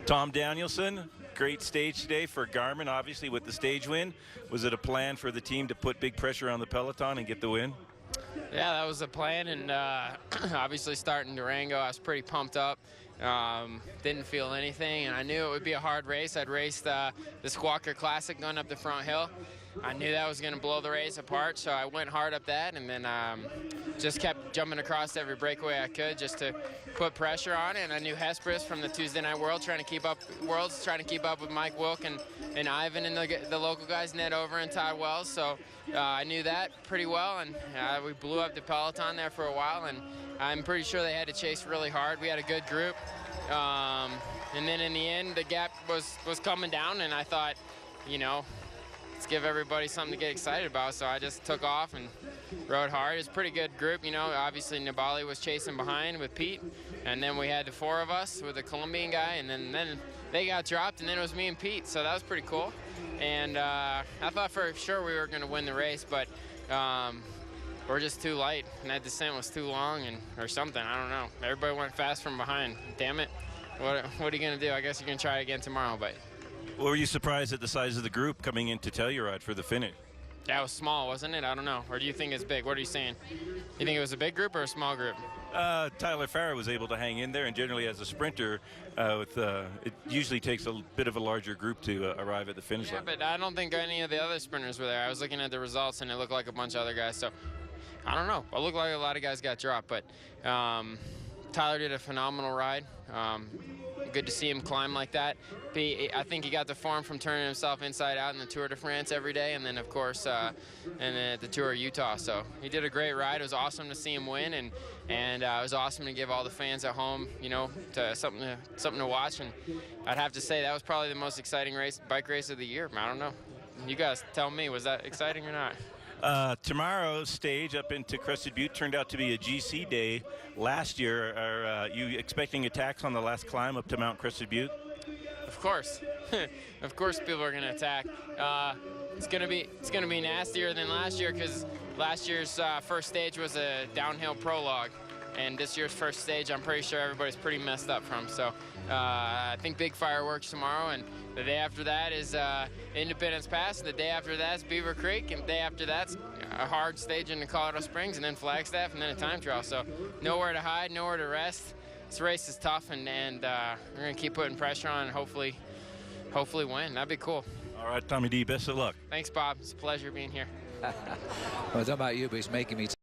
Tom Danielson, great stage today for Garmin, obviously with the stage win. Was it a plan for the team to put big pressure on the peloton and get the win? Yeah, that was the plan, and obviously starting Durango, I was pretty pumped up. Didn't feel anything, and I knew it would be a hard race. I'd raced the Squawker Classic going up the front hill. I knew that was going to blow the race apart, so I went hard up that, and then just kept jumping across every breakaway I could just to put pressure on it. And I knew Hesperus from the Tuesday Night World trying to keep up with Mike Wilk and Ivan and the local guys, Ned Over and Todd Wells. So I knew that pretty well, and we blew up the peloton there for a while, and I'm pretty sure they had to chase really hard. We had a good group, and then in the end the gap was coming down, and I thought, you know, let's give everybody something to get excited about. So I just took off and rode hard. It's a pretty good group, you know. Obviously Nibali was chasing behind with Pete, and then we had the four of us with a Colombian guy, and then they got dropped, and then it was me and Pete. So that was pretty cool. And I thought for sure we were going to win the race, but we're just too light, and that descent was too long, or something. I don't know. Everybody went fast from behind. Damn it. What are you going to do? I guess you're going to try it again tomorrow. But Were you surprised at the size of the group coming into Telluride for the finish? that was small, wasn't it? I don't know. Or do you think it's big? What are you saying? You think it was a big group or a small group? Tyler Farrar was able to hang in there, and generally as a sprinter, it usually takes a bit of a larger group to arrive at the finish line. Yeah, but I don't think any of the other sprinters were there. I was looking at the results, and it looked like a bunch of other guys. So I don't know. It looked like a lot of guys got dropped, but Tyler did a phenomenal ride. Good to see him climb like that. I think he got the form from turning himself inside out in the Tour de France every day, and then of course, and then at the Tour of Utah. So he did a great ride. It was awesome to see him win, and it was awesome to give all the fans at home, you know, something to watch. And I'd have to say that was probably the most exciting bike race of the year. I don't know. You guys tell me, was that exciting or not? Tomorrow's stage up into Crested Butte turned out to be a GC day last year. Are you expecting attacks on the last climb up to Mount Crested Butte? Of course. Of course people are going to attack. It's going to be nastier than last year, because last year's first stage was a downhill prologue, and this year's first stage I'm pretty sure everybody's pretty messed up from. So I think big fireworks tomorrow, and the day after that is Independence Pass, and the day after that's Beaver Creek, and the day after that's a hard stage in the Colorado Springs, and then Flagstaff, and then a time trial. So nowhere to hide, nowhere to rest. This race is tough, and we're going to keep putting pressure on and hopefully win. That'd be cool. All right, Tommy D, best of luck. Thanks, Bob. It's a pleasure being here. Well, I don't know about you, but it's making me